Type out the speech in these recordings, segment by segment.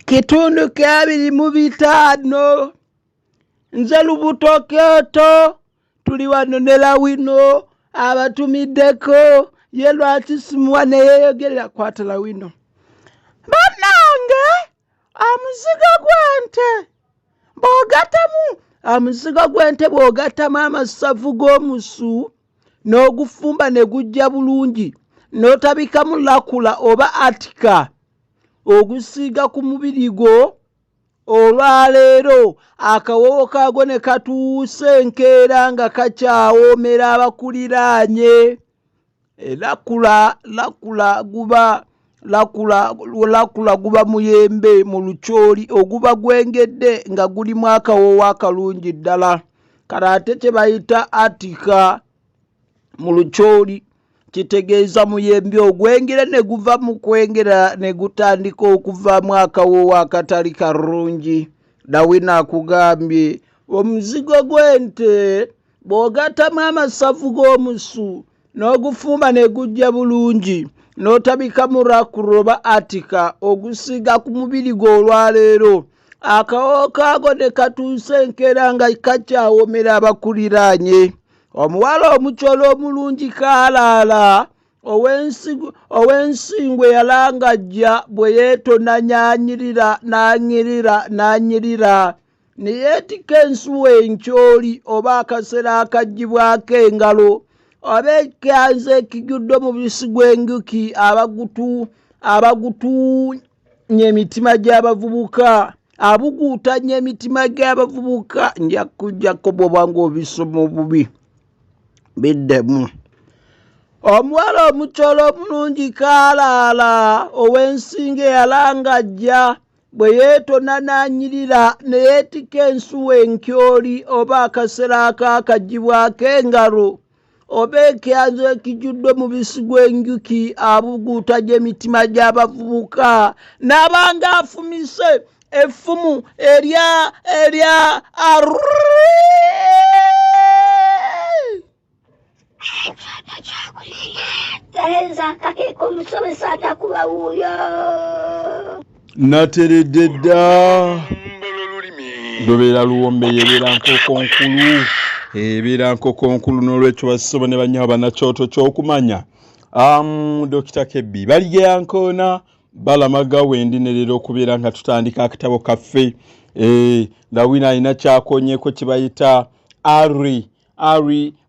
kitundu kya 25 nze lubuto Kyoto tuli wano ne Lawino abatumiddeko ye lwaki simuwa ne yeeyogerera kwata Lawino. Bannange omuzigo gw'ente bw'ogattamu amasavu g'omusu n'ogufumba ne gujja bulungi n'otabikamu lakula oba atika ogusiiga ku mubiri gwo olwaleero akawowo kaago ne katuuse enkeera nga kakyawoomera abakuliraanye. Lakula guba muyembe mu lukyoli oguba gwengedde nga gulimu akawowo akalungi ddala. Kale ate kye bayita atika mu lukyoli kitegeeza muyembe ogwengera ne guva mu kwengera ne gutandika okuvaamu akawowo akatali karungi. Lawino akugambye omuzigo gw'ente bw'ogattamu amasavu g'omusu n'ogufumba ne gujja bulungi n'otabika mu lakula oba atika ogusiiga ku mubiri gwo olwaleero akawowo kaago ne katuuse enkeera nga kakyawoomera abakuliraanye. Omuwala omukyolo omulungi kaalaala ow'ensingwe yalangajja bwe yeetona n'anyirira ne yeetika ensuwa enkyoli oba akasera akaggyibwako engalo oba ekyanza ekijjudde omubisi gw'enjuki abagutunya emitima gy'abavubuka abuguutanya emitima gy'abavubuka nja kujjako bw'oba ng'obisoma obubi biddemu. Omuwala omukyolo omulungi kaalaala ow'ensinge yalangajja bwe yeetona n'anyirira ne yeetika ensuwa enkyoli oba akasera akaakaggyibwako engalo oba ekyanzo ekijjudde omubisi gw'enjuki abuguutanya emitima gy'abavubuka n'abanga afumise effumu erya nateredde dda lubeera luwombe yebeera nkoko nkulu n'olwekyo basobo ne banyawo bannakyoto ky'okumanya Dokita Kebbi baligeya nkoona balamaga wendi ne leero okubeera nga tutandika akatabo kaffe. Lawino alina kyakonyeeko kye bayita ari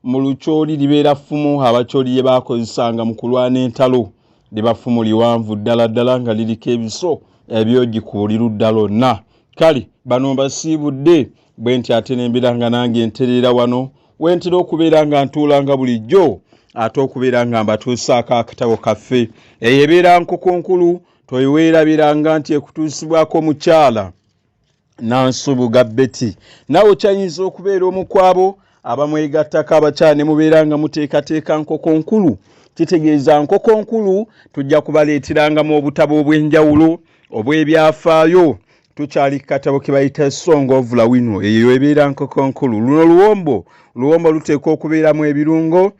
mu lukyoli libeera ffumu abakyoli lye baakozesanga mu kulwana entalo liba ffumu liwanvu ddala nga liriko ebiso ebyogi ku buli ludda lwonna. Kale bano mbasiibudde bwe nti ate n'embeera nga nange ntereera wano wentera okubeera nga ntuulanga bulijjo ate okubeera nga mbatuusaako akatabo kaffe. Eyo ebeera nkoko nkulu toyiweerabiranga nti ekutuusibwako mukyala Nansubuga Betty. Nawe kyayinza okubeera omukwabo abamwegattako abakyala ne mubeera nga muteekateeka nkoko nkulu. Kitegeeza nkoko nkulu tujja kubaleeterangamu obutabo obw'enjawulo obw'ebyafaayo. Tukyali katabo ke bayita Song of Lawino. Eyo ebeera nkoko nkulu. Luno luwombo luteekwa okubeeramu ebirungo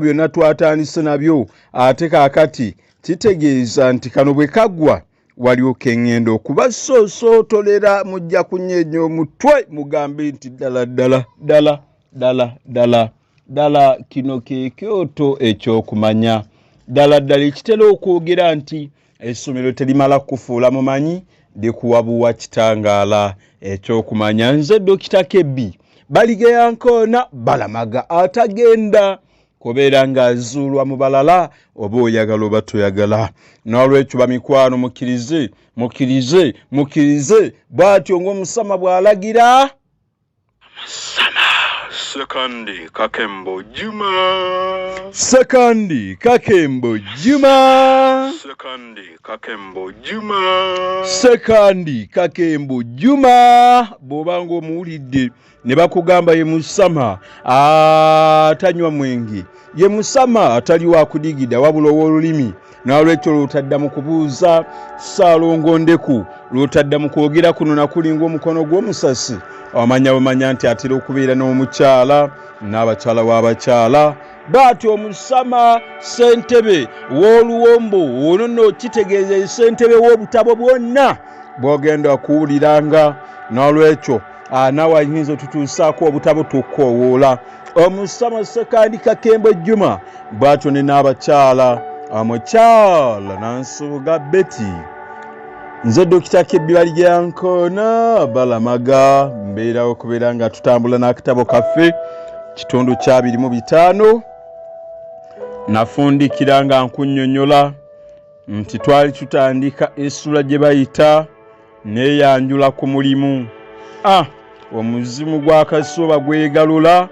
byonna twatandise nabyo ate kaakati kitegeeza nti kano bwe kaggwa walyoka eŋŋenda okuba sosootolera mujja kunyeenya omutwe mugambe nti ddala kino ke Kyoto ekyokumanya. Ddala ekitera okwogera nti essomero terimala kufuula mumanyi likuwabuwa kitangaala ekyokumanya. Nze Dokita Kebbi baligeya nkoona balamaga atagenda kubeera ng'azuulwa mu balala oba oyagala oba toyagala. N'olwekyo bamikwano mukkirize bw'atyo ng'omusama bw'alagira. Sekandi Kakembo Juma bw'oba ng'omuwulidde ne bakugamba ye musama atanywa mwenge, ye musama atali wa kudigida wabula ow'olulimi. N'olwekyo lw'otadda mu kubuuza Ssaalongondeku, lw'otadda mu kwogera kuno na kuli ng'omukono gw'omusasi, bamanya nti atera okubeera n'omukyala n'abakyala w'abakyala. Bw'atyo omusama ssentebe w'oluwombo ono nno kitegeeza ssentebe w'obutabo bwonna bw'ogenda okuwuliranga n'olwekyo nawe ayinza otutuusaako obutabo tukkowoola. Omusama Sekandika Kembo Juma bw'atyo ne n'abakyala omukyala Nansubuga Betty. Nze Dokita Kebbi Baligyankona balamaga mbeerawo okubeera nga tutambula n'akatabo kaffe kitundu kya 25 nafundikira nga nkunnyonnyola nti twali tutandika essula gye bayita neeyanjula ku mulimu. Omuzimu gwa Kasooba gwegalula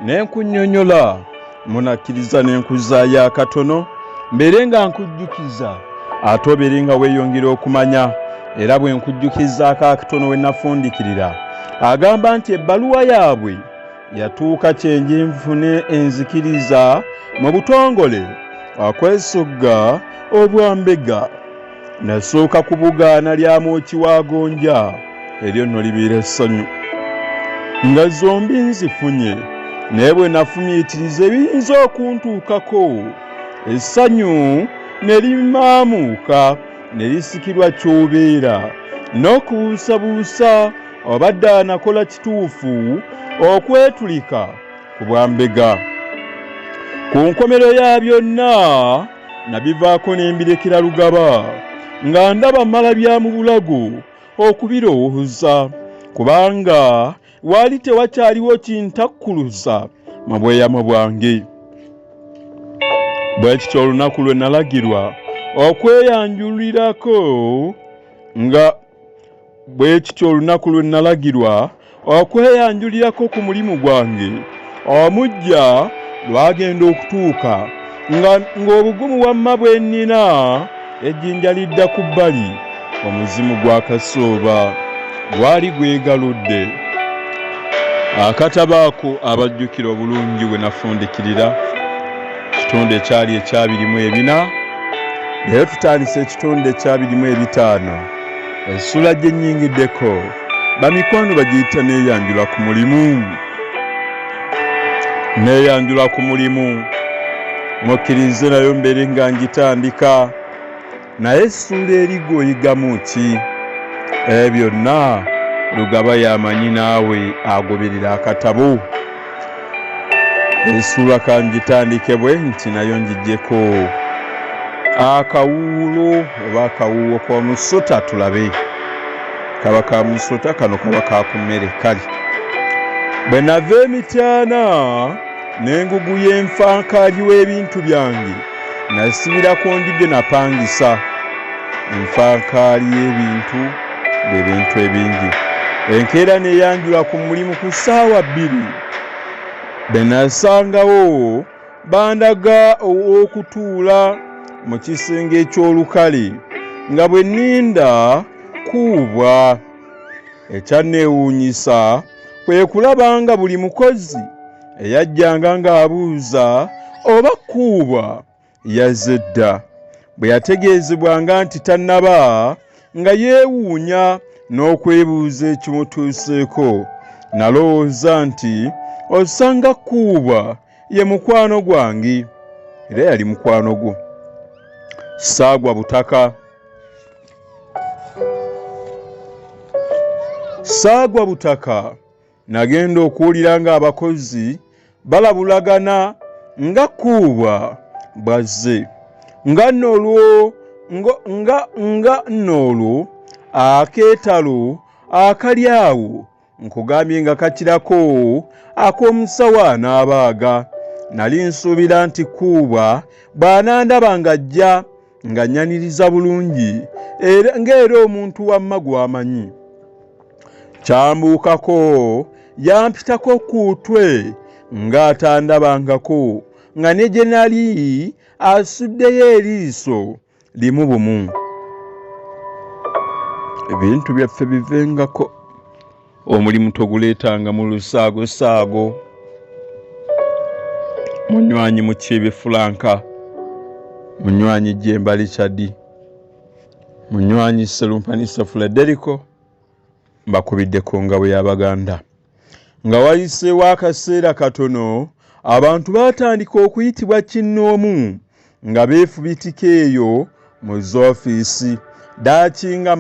nenkunnyonnyola munakkiriza nenkuzaayo akatono mbeere nga nkujjukiza ate obeere nga weeyongera okumanya. Era bwe nkujjukizaako akatono we nafundikirira agamba nti ebbaluwa yaabwe yatuuka kyenje nfune enzikiriza mu butongole akwesogga obwambega. Nasooka kubugaana lyamu okiwagonja eryo nno libeera essanyu nga zombi nzifunye, naye bwe nafumiitiriza ebiyinza okuntuukako essanyu ne limaamuuka ne lisikirwa ky'obeera n'okubuusabuusa obadde anakola kituufu okwetulika ku bwambega. Ku nkomero ya byonna nabivaako ne mbirekera lugaba nga ndaba mmala bya mu bulago okubirowooza, kubanga waali tewakyaliwo kintakkuluza mu bweyamo bwange. Bwe kityo olunaku lwe nalagirwa okweyanjulirako ku mulimu gwange omujja lwagenda okutuuka ng'obugumu wamma bwe nnina ejjinja lidda ku bbali. Omuzimu gwa Kasooba gwali gwegaludde. Akatabo ako abajjukira obulungi we nafundikirira kitundu ekyali ekya 24 naye tutandise ekitundu ekya 25 essula gye nnyingiddeko bamikwano bagiyita neeyanjula ku mulimu. Neeyanjula ku mulimu mukkirize nayo mbeere nga ngitandika, naye essula eri gw'oyigamu ki? Byonna lugaba yamanyi naawe agoberera akatabo. Essula kangitandike bwe nti nayo njijjeko akawuulo oba akawuuwo k'omusota tulabe. Kaba ka musota, kano kaba ka ku mmere kali. Bwe nava Emityana n'engugu y'enfankaali w'ebintu byange nasibira ku ndidde napangisa. Enfankaali y'ebintu b'ebintu ebingi. Enkeera neeyanjula ku mulimu ku ssaawa 2. Bwe nasangawo bandaga okutuula mu kisenge eky'olukale nga bwe nninda kuubwa. Ekyanneewuunyisa kwe kulaba nga buli mukozi eyajjanga ng'abuuza oba kuubwa yazze dda. Bwe yategeezebwanga nti tannaba nga yeewuunya n'okwebuuza ekimutuuseeko, nalowooza nti osanga kuubwa ye mukwano gwange, era yali mukwano gwo. Saagwa butaka. Nagenda okuwulira nga abakozi balabulagana nga kuubwa bwazze. Nga nnoolwo akeetalo akali awo nkugambye nga kakirako ak'omusawo anaabaaga. Nali nsuubira nti kuubwa bw'anandaba ng'ajja nga nnyaniriza bulungi ng'era omuntu wamma gw'amanyi. Kyambuukako yampitako ku ttwe ng'atandabangako nga ne gye nali asuddeyo eriiso limu bumu. Ebintu byaffe bivengako. Omulimu toguleetanga mu lusaagosaago. Munywanyi Mukiibi Fulanka, munywanyi Jemba Richard, munywanyi Serumpanisa Frederico mbakubiddeko ngabo y'Abaganda. Nga wayiseewo akaseera katono abantu baatandika okuyitibwa kinnoomu nga beefubitika eyo mu zoofiisi dakinga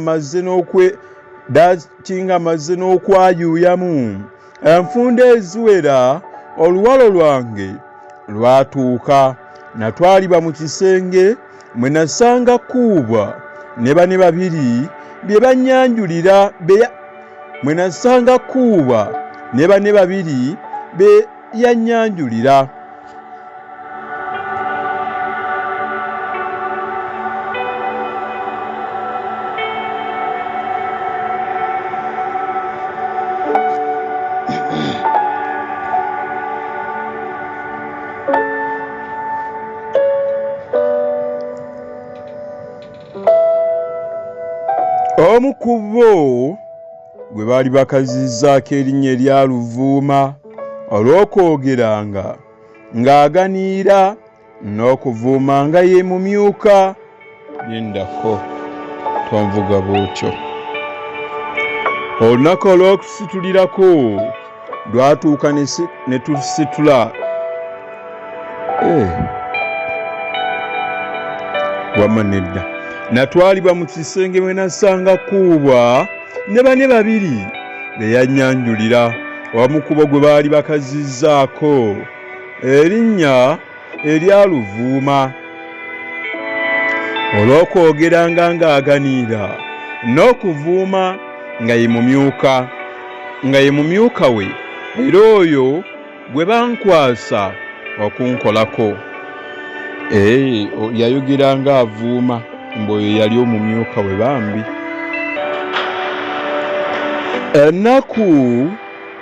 mazze n'okwayuuyamu enfunda eziwera oluwalo lwange lwatuuka natwalibwa mu kisenge mwe nasanga kuubwa ne bane babiri bye bannyanjulira mwe nasanga kuubwa ne bane babiri be yannyanjulira. Omu ku bo gwe baali bakazizzaako erinnya erya Luvuuma olw'okwogeranga ng'aganiira n'okuvuuma nga ye mumyuka. Yendako tonvuga bwotyo. Olunaku olw'okusitulirako lwatuuka ne tusitula. Wamma nedda. Natwalibwa mu kisenge mwe nasanga kuubwa ne bane babiri be yannyanjulira. Omu ku bo gwe baali bakazizzaako erinnya erya Luvuuma olw'okwogeranga ng'aganiira n'okuvuuma nga ye mumyuka we era oyo gwe bankwasa okunkolako. Yayogeranga avuuma mboyo yali omumyuka we bambi. Ennaku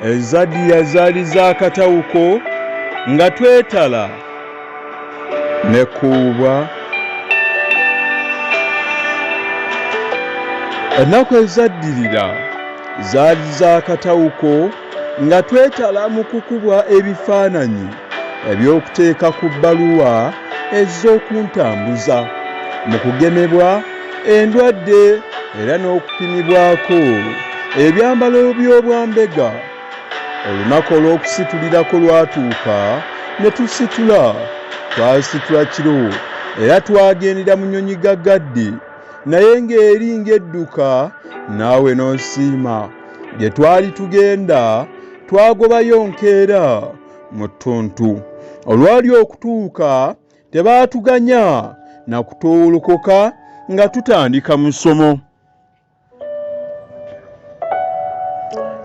ezaddirira zaali zaakatawuko nga twetala ne kuubwa. Ennaku ezaddirira zaali zaakatawuko nga twetala mu kukubwa ebifaananyi eby'okuteeka ku bbaluwa ez'okuntambuza, mu kugemebwa endwadde era n'okupimibwako ebyambalo by'obwambega. Olunaku olw'okusitulirako lwatuuka ne tusitula. Twasitula kiro era twagendera mu nnyonyi gaggadde naye ng'eri ng'edduka naawe n'osiima. Gye twali tugenda twagobayo nkeera mu ttuntu. Olwali okutuuka tebaatuganya na kutuulukoka nga tutandika mu ssomo.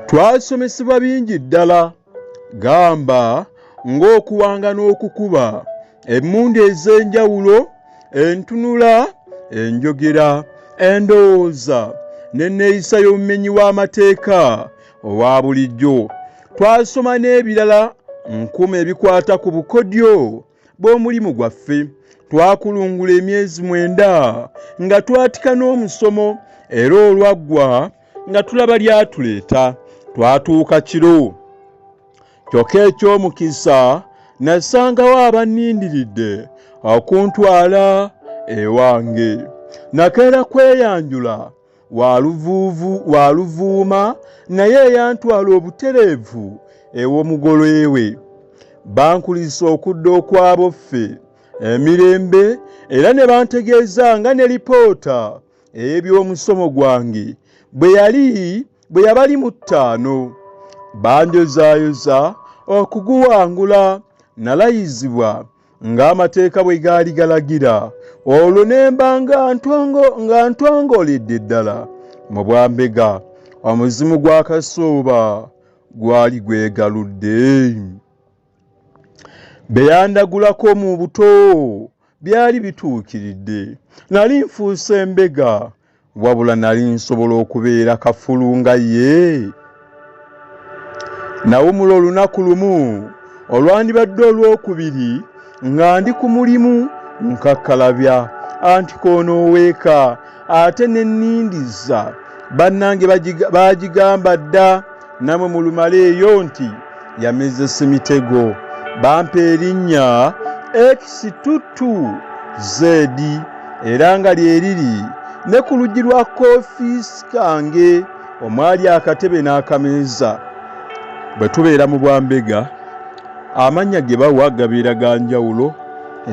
Twasomesebwa bingi ddala, gamba ng'okuwanga n'okukuba, emmundu ez'enjawulo, entunula, enjogera, endowooza n'enneeyisa y'omumenyi w'amateeka owa bulijjo. Twasoma n'ebirala 1000 ebikwata ku bukodyo bw'omulimu gwaffe. Twakulungula emyezi 9 nga twatika n'omusomo era olwaggwa nga tulaba lyatuleeta. Twatuuka kiro kyokka eky'omukisa nasangawo abannindiridde okuntwala ewange. Nakeera kweyanjula wa Luvuuma naye eyantwala obutereevu ew'omugole we. Bankulisa okudda okwaboffe emirembe era ne bantegeeza nga ne lipoota ey'ebyomusomo gwange bwe yabali mu 5. Banjozaayoza okuguwangula. Nalayizibwa ng'amateeka bwe gaali galagira. Olwo ne mba nga ntongoledde ddala mu bwambega. Omuzimu gwa Kasooba gwali gwegaludde. Beyandagulako mu buto byali bituukiridde. Nali nfuuse embega wabula nali nsobola okubeera kafulu nga ye. Nawumula olunaku lumu olwandibadde olwokubiri nga ndi ku mulimu nkakkalabya anti koonooweeka ate ne nnindiza. Bannange baagigamba dda namwe mulumala eyo nti yameze semitego. Bampa erinnya X22Z era nga lyeriri ne ku luggi lwa koofiisi kange omwali akatebe n'akameeza. Bwe tubeera mu bwambega amannya ge bawa gabeera ga njawulo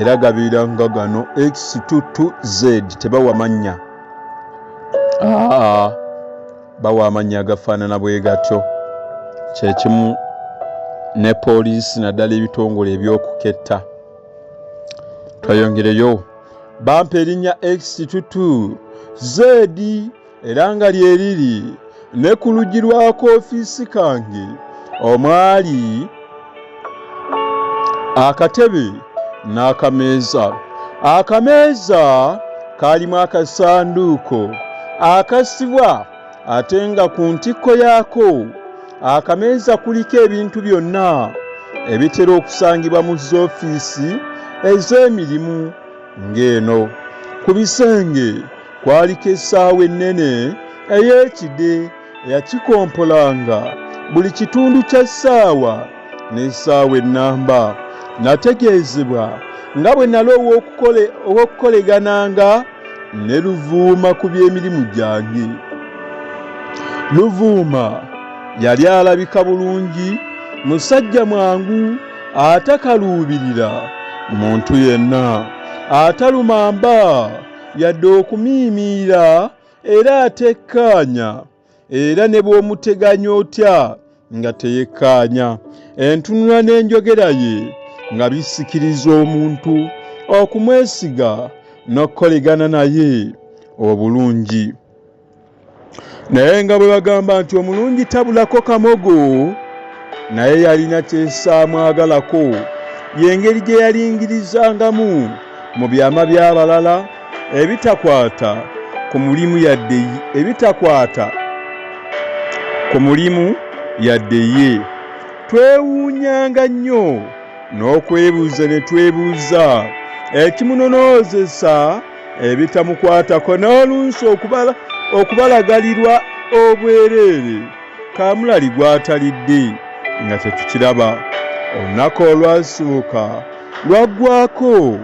era gabeera nga gano X22Z tebawa mannya. bawa amannya agafaanana bwe gatyo. Kyekimu ne poliisi naddala ebitongole ebyokuketta. Twayongereyo bampa erinnya X22 Z era nga lyeriri ne ku luggi lwa koofiisi kange omwali akatebe n'akameeza. Akameeza kaalimu akasanduuko akasibwa ate nga ku ntikko yaako akameeza kuliko ebintu byonna ebitera okusangibwa mu zoofiisi ez'emirimu ng'eno. Ku bisenge kwaliko essaawa ennene ey'ekide eyakikompolanga buli kitundu kya ssaawa n'essaawa ennamba. Nategeezebwa nga bwe nali ow'okukolegananga ne Luvuuma ku by'emirimu gyange. Luvuuma yali alabika bulungi, musajja mwangu atakaluubirira muntu yenna, atalumamba yadde okumiimiira era atekkaanya, era ne bw'omuteganya otya nga teyekkaanya. Entunula n'enjogera ye nga bisikiriza omuntu okumwesiga n'okukolegana naye obulungi. Naye nga bwe bagamba nti omulungi tabulako kamogo, naye yalina kyesaamwagalako. Y'engeri gye yalingirizangamu mu byama by'abalala ebitakwata ku mulimu yadde ye. Twewuunyanga nnyo n'okwebuuza ne twebuuza ekimunonoozesa ebitamukwatako, n'oluusi okubalagalirwa obwereere kaamulali gw'atalidde nga tetukiraba. Olunaku olwasooka lwaggwako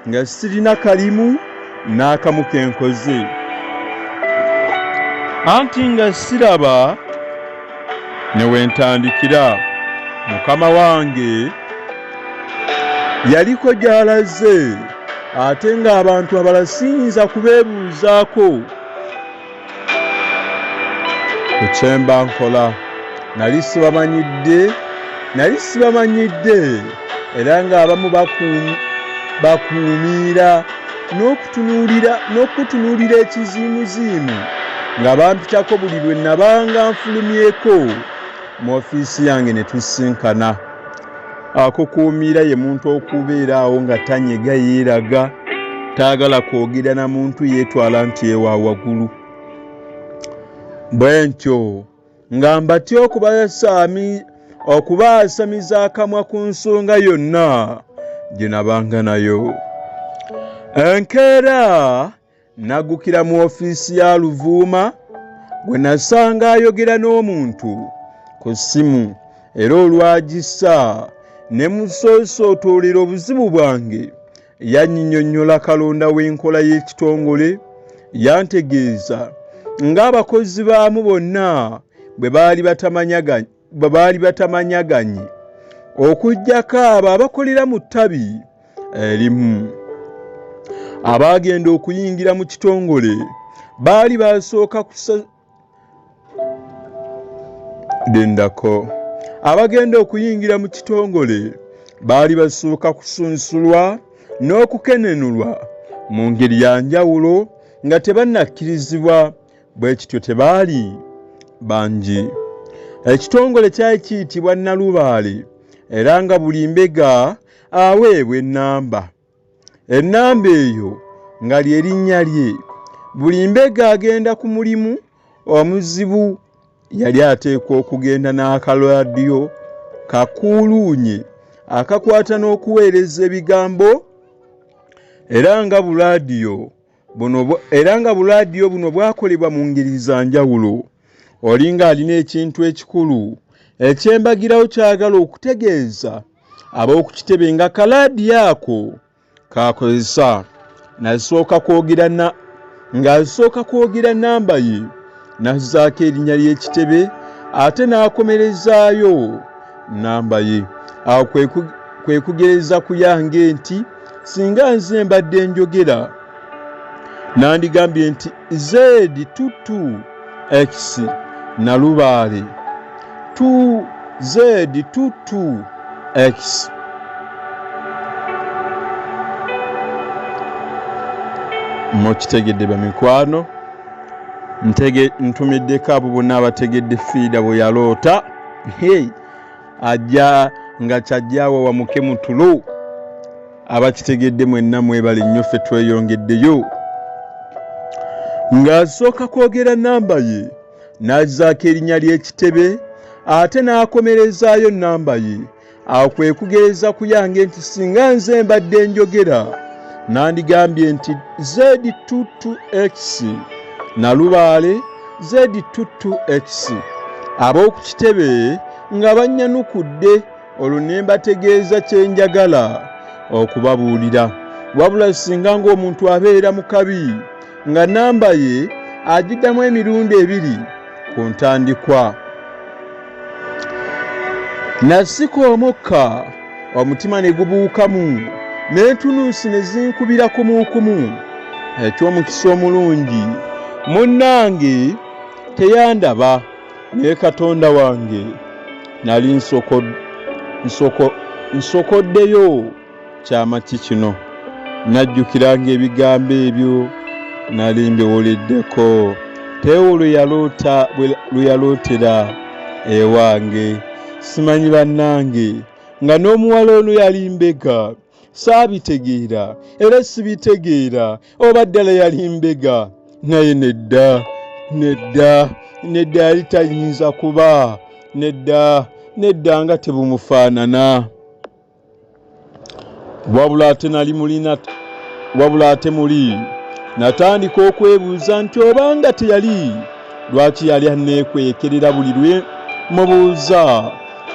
nga sirina kalimu n'akamu ke nkoze, anti nga siraba ne wentandikira. Mukama wange yaliko gy'alaze, ate ng'abantu abala siyinza kubeebuuzaako ku kyemba nkola. Nali sibamanyidde era ng'abamu bakuumiira n'okutunuulira ekiziimuziimu nga bampitako buli lwe nabanga nfulumyeko mu ofiisi yange ne tusinkana. Akukuumiira ye muntu okubeera awo nga tanyega yeeraga, taagala kwogera na muntu, yeetwala nti ewa waggulu. Bwe ntyo nga mbatya okubaasamiza akamwa ku nsonga yonna gye nabanga nayo. Enkeera naggukira mu ofiisi ya Luvuuma gwe nasanga ayogera n'omuntu ku ssimu, era olwagissa ne musoosootoolera obuzibu bwange yannyinnyonnyola kalonda w'enkola y'ekitongole. Yantegeeza ng'abakozi baamu bonna bwe baali batamanyaganye okuggyako abo abakolera mu ttabi erimu. Abaagenda okuyingira mu kitongole baali basooka kusunsulwa n'okukenenulwa mu ngeri ya njawulo nga tebannakkirizibwa. Bwe kityo tebaali bangi. Ekitongole kyali kiyitibwa Nalubaale era nga buli mbega aweebwa ennamba. Ennamba eyo nga ly'erinnya lye. Buli mbega agenda ku mulimu omuzibu yali ateekwa okugenda n'akalaadiyo kakuuluunye akakwata n'okuweereza ebigambo, era nga bulaadiyo buno bwakolebwa mu ngeri za njawulo. Olinga alina ekintu ekikulu ekyembagirawo kyagala okutegeeza ab'okukitebe nga kalaadiyo ako kakozesa, ng'asooka kwogera nnamba ye, n'azzaako erinnya ly'ekitebe ate n'akomerezaayo nnamba ye. Awo kwe kugereza ku yange nti singa nze mbadde njogera nandigambye nti Z22X Nalubaale 2Z22X. Mukitegedde bamikwano, ntumiddeko abo bonna abategedde fiida bwe yaloota ajja nga kyajjaawo wamuke mu tulo. Abakitegedde mwenna mwebale nnyo, ffe tweyongeddeyo. Ng'asooka kwogera namba ye n'azzaako erinnya ly'ekitebe ate n'akomerezaayo namba ye. Awo kwe kugeeza ku yange nti singa nze mbadde njogera nandigambye nti Z22X Nalubaale Z22X. Ab'oku kitebe nga bannyanukudde, olwo ne mbategeeza kye njagala okubabuulira. Wabula singa ng'omuntu abeera mu kabi nga namba ye agiddamu emirundi ebiri ku ntandikwa. Nasika omukka, omutima ne gubuukamu, n'entunuusi ne zinkubira kumuukumu. Eky'omukisa omulungi, munnange teyandaba, naye Katonda wange nali nsokoddeyo. Kyama ki kino? Najjukira ng'ebigambo ebyo nali mbiwuliddeko Teewo lwe yalootera ewange. Simanyi bannange nga n'omuwala ono yali mbega, saabitegeera era sibitegeera oba ddala yali mbega. Naye nedda yali tayinza kuba, nedda nga tebumufaanana. Wabula ate muli natandika okwebuuza nti obanga teyali, lwaki yali anneekwekerera buli lwe mubuuza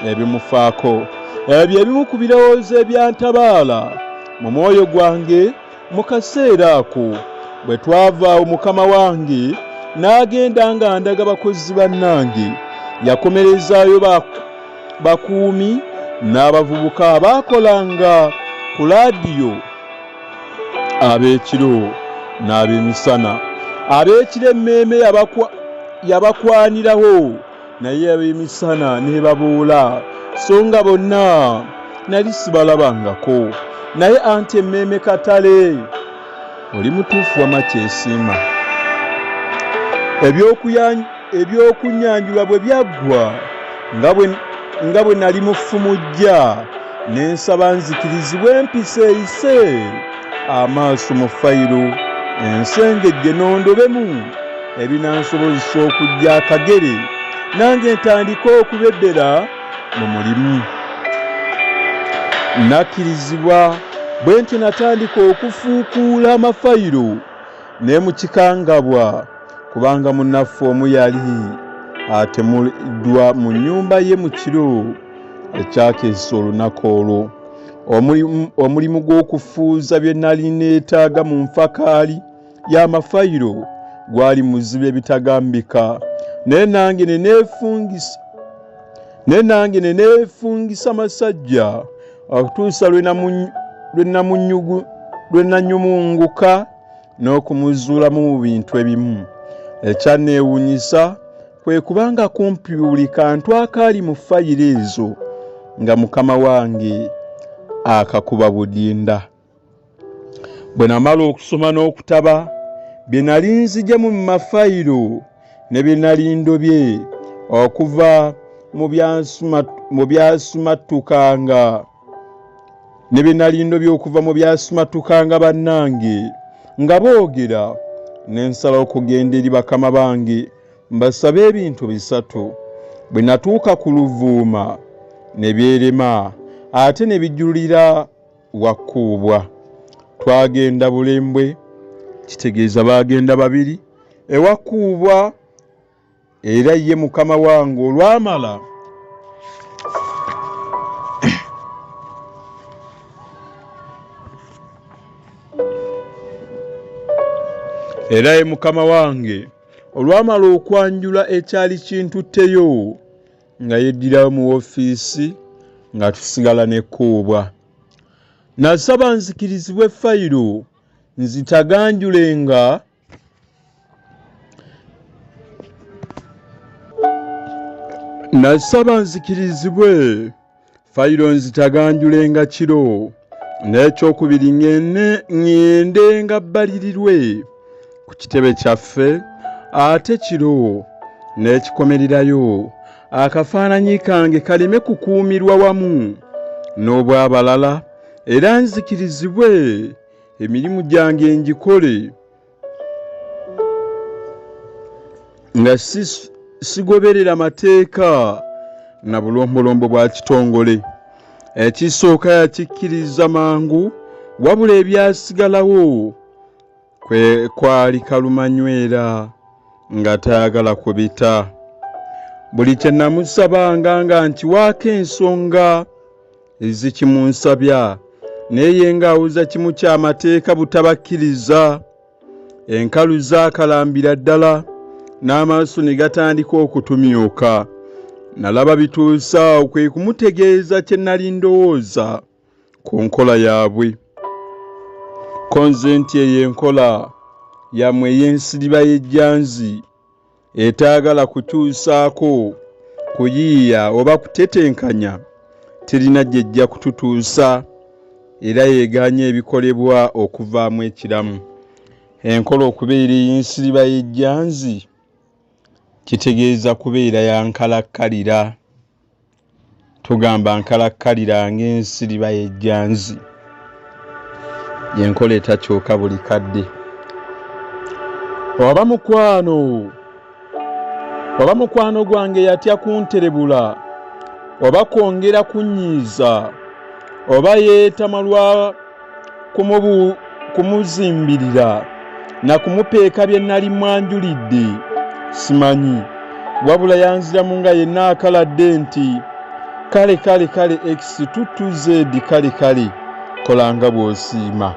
ebimufaako. Ebyo ebimu ku birowoozo ebyantabaala mu mwoyo gwange mu kaseera ako. Bwe twavaawo mukama wange n'agenda nga ndaga bakozi bannange. Yakomerezaayo bakuumi n'abavubuka abaakolanga ku laadiyo, ab'ekiro n'ab'emisana. Ab'ekiro emmeeme yabakwanirawo, naye ab'emisana ne babuula, so nga bonna nali sibalabangako. Naye anti emmeeme katale, oli mutuufu wama kyesiima. Ebyokunyanjulwa bwe byaggwa, nga bwe nali mufumujja, ne nsaba nzikirizibwe empisa eyise amaaso mu fayiro ensengejje n'ondobemu ebinansobozesa okujja akagere, nange ntandika okubeddera mu mulimu. Nakkirizibwa, bwe ntyo natandika okufuukuula amafayiro ne mu kikangabwa, kubanga munnaffe omu yali atemuddwa mu nnyumba ye mu kiro ekyakeesa olunaku olwo. Omulimu gw'okufuuza bye nali neetaaga mu nfakaali y'amafayiro gwali muzibe ebitagambika, naye nange ne neefungisa masajja okutuusa lwe nanyumunguka n'okumuzuulamu mu bintu ebimu. Ekyanneewuunyisa kwe kubanga kumpi buli kantu akaali mu fayiro ezo nga mukama wange akakuba budinda. Bwe namala okusoma n'okutaba bye nali nzigemu mu mafayiro ne bye nali ndobye okuva mu byasumatukanga bannange nga boogera, ne nsala okugenda eri bakama bange mbasabe ebintu bisatu. Bwe natuuka ku luvuuma ne byerema, ate ne bijjulira wakkuubwa. Twagenda bulembwe, kitegeeza baagenda babiri, ewakkuubwa, era ye mukama wange olwamala okwanjula ekyali kintutteyo nga yeddirayo mu woofiisi nga tusigala n'ekkuubwa. Nasaba nzikirizibwe fayiro nzitaganjulenga Nasaba nzikirizibwe fayiro nzitaganjulenga kiro n'ekyokubiri ngende nga bbalirirwe ku kitebe kyaffe ate kiro n'ekikomererayo akafaananyi kange kaleme kukuumirwa wamu n'obw'abalala era nzikirizibwe emirimu gyange ngikole nga sigoberera mateeka na bulombolombo bwa kitongole. Ekisooka yakikkiriza mangu wabula ebyasigalawo kwali kalumanywera nga tayagala kubita. Buli kye namusabanga nga nkiwaako ensonga ezikimunsabya naye ng'awuza kimu ky'amateeka butabakkiriza. Enkalu zaakalambira ddala n'amaaso ne gatandika okutumyuka. Nalaba bituusa awo kwe kumutegeeza kye nali ndowooza ku nkola yaabwe. Konze nti eyo enkola yammwe ey'ensiriba y'ejjanzi etaagala kutuusaako kuyiiya oba kutetenkanya terina gy'ejja kututuusa era yeeganye ebikolebwa okuvaamu ekiramu. Enkola okubeera ey'ensiriba y'ejjanzi kitegeeza kubeera ya nkalakkalira. Tugamba nkalakkalira ng'ensiriba y'ejjanzi. Y'enkola etakyuka buli kadde. Oba mukwano gwange yatya kunterebula oba kwongera kunyiiza oba yeetama lwa kumuzimbirira na kumupeeka bye nali mwanjulidde simanyi, wabula yanziramu nga yenna akaladde nti kale x 2 kale kolanga bw'osiima.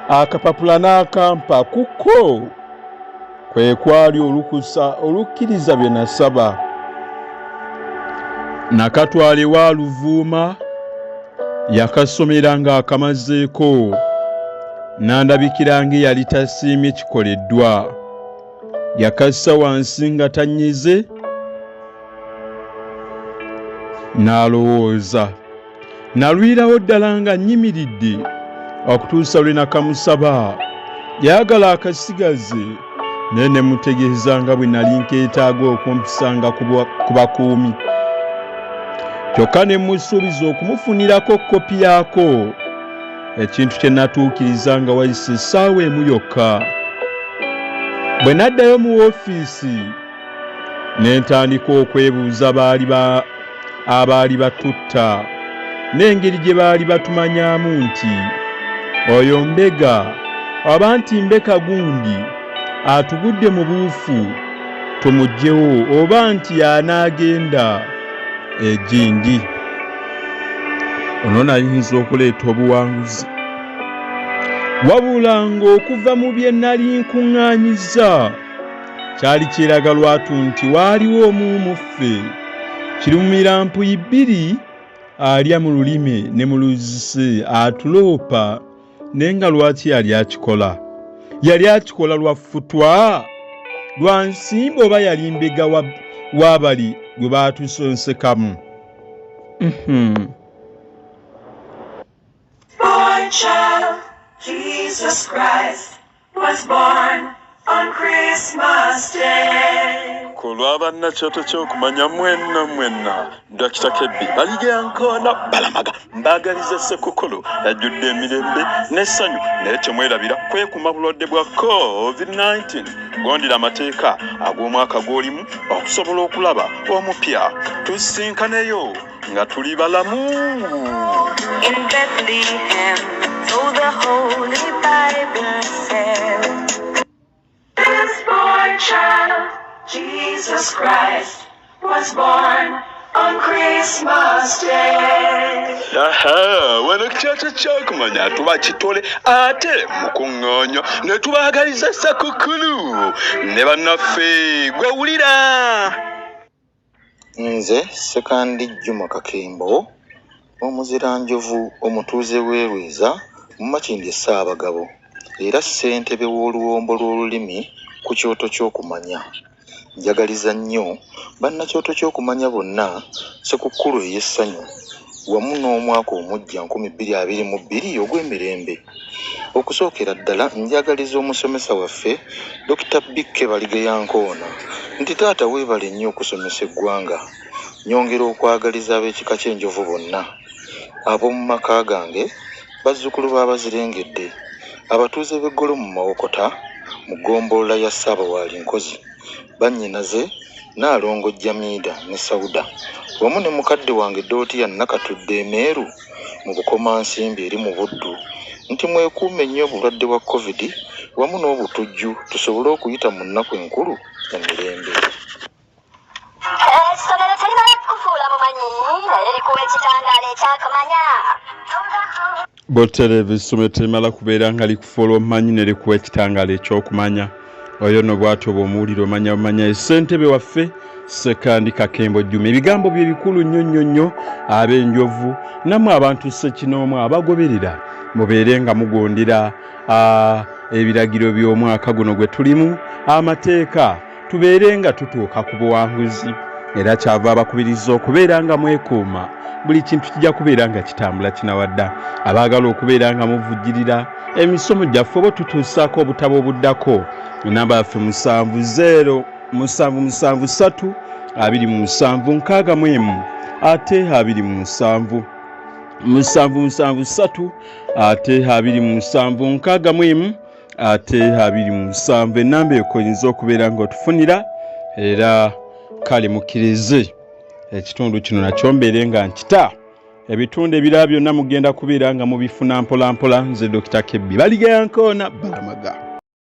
Akapapula n'akampa kuko kwe kwali olukusa olukkiriza bye nasaba. Nakatwale wa Luvuuma yakasomera ng'akamazeeko n'andabikira ng'eyali tasiimye kikoleddwa. Yakassa wansi nga tanyize n'alowooza. Nalwirawo ddala nga nnyimiridde okutuusa lwe nakamusaba yagala akasigaze naye ne mutegeeza nga bwe nali nkeetaaga okumpisanga ku bakuumi. Kyokka ne musuubiza okumufunirako kopi yaako, ekintu kye natuukiriza nga wayise essaawa emu yokka. Bwe naddayo mu woofiisi ne ntandika okwebuuza abaali batutta n'engeri gye baali batumanyaamu nti oyo mbega oba nti mbeka gundi atugudde mu buufu tumuggyewo oba nti y'anaagenda egindi. Ono nayinza okuleeta obuwanguzi wabula ng'okuva mu bye nali nkuŋŋaanyizza kyali kiraga lwatu nti waaliwo omu mu ffe kirumira mpuyi bbiri alya mu lulime ne mu luzise atuloopa naye nga lwaki yali akikola? Yali akikola lwa ffutwa, lwa nsimba oba yali mbega w'abali gwe baatusonsekamu? Boy child, Jesus Christ was born on Christmas Day. Kulwabannakyoto ky'okumanya mwenna Dr. Kebbi baligeyankoona balamaga mbaagaliza Ssekukkulu ajjudde emirembe n'essanyu naye temwerabira kwekuma bulwadde bwa COVID-19. Gondera amateeka ag'omwaka gw'olimu okusobola okulaba omupya. Tusinkaneyo nga tuli balamu. In Bethlehem, so the Holy Bible said, this boy child, Jesus Christ, was born on Christmas Day. Wano kyoto ky'okumanya tuba kitole ate mukuŋŋoonyo ne tubaagaliza Ssekukkulu ne bannaffe gwewulira. Nze Sekandi Juma Kakembo omuziranjovu omutuuze w'Erweza mu Makindye Ssaabagabo era ssentebe w'oluwombo lw'olulimi ku kyoto ky'okumanya. Njagaliza nnyo bannakyoto ky'okumanya bonna Ssekukkulu ey'essanyu wamu n'omwaka omujja 2022 ogw'emirembe. Okusookera ddala njagaliza omusomesa waffe Dr. Bikke Baligeyankoona nti taata weebale nnyo okusomesa eggwanga. Nyongera okwagaliza ab'ekika ky'enjovu bonna, ab'omu maka gange, bazzukulu b'abazirengedde, abatuuze b'eggolo mu Mawokota, mu ggombolola ya Ssaabawaali Nkozi, bannyinaze Naalongo Jamiida ne Sauda, wamu ne mukadde wange Dootiya Nakatudde Emeeru mu Bukomansimbi eri mu Buddu, nti mwekuume nnyo obulwadde bwa COVID wamu n'obutujju tusobole okuyita mu nnaku enkulu emirembe. Essomero terimala kufuula mumanyi naye likuwa ekitangaala ekyakamanya. Botereve essomero terimala kubeera nga likufuula omumanyi ne likuwa ekitangaala ekyokumanya. Oyo no bw'atyo bw'omuwulira omanya essentebe waffe Sekandi Kakembo Jjuma. Ebigambo bye bikulu nnyo ab'enjovu nammwe abantu ssekinoomu abagoberera mubeere nga mugondera ebiragiro by'omwaka guno gwe tulimu, amateeka tubeere nga tutuuka ku buwanguzi, era kyava abakubiriza okubeera nga mwekuuma. Buli kintu kijja kubeera nga kitambula kinawadda. Abaagala okubeera nga muvujjirira emisomo gyaffe oba tutuusaako obutabo obuddako, namba yaffe 70 27 ate 27 773 ate 27 ate 27. Enamba ekoyinza okubeera nga otufunira, era kale mukkirize ekitundu kino nakyo mbeere nga nkita. Ebitundu ebirala byonna mugenda kubeera nga mubifuna mpola mpola. Nze Dr. Kebbi Baligeyankoona Balamaga.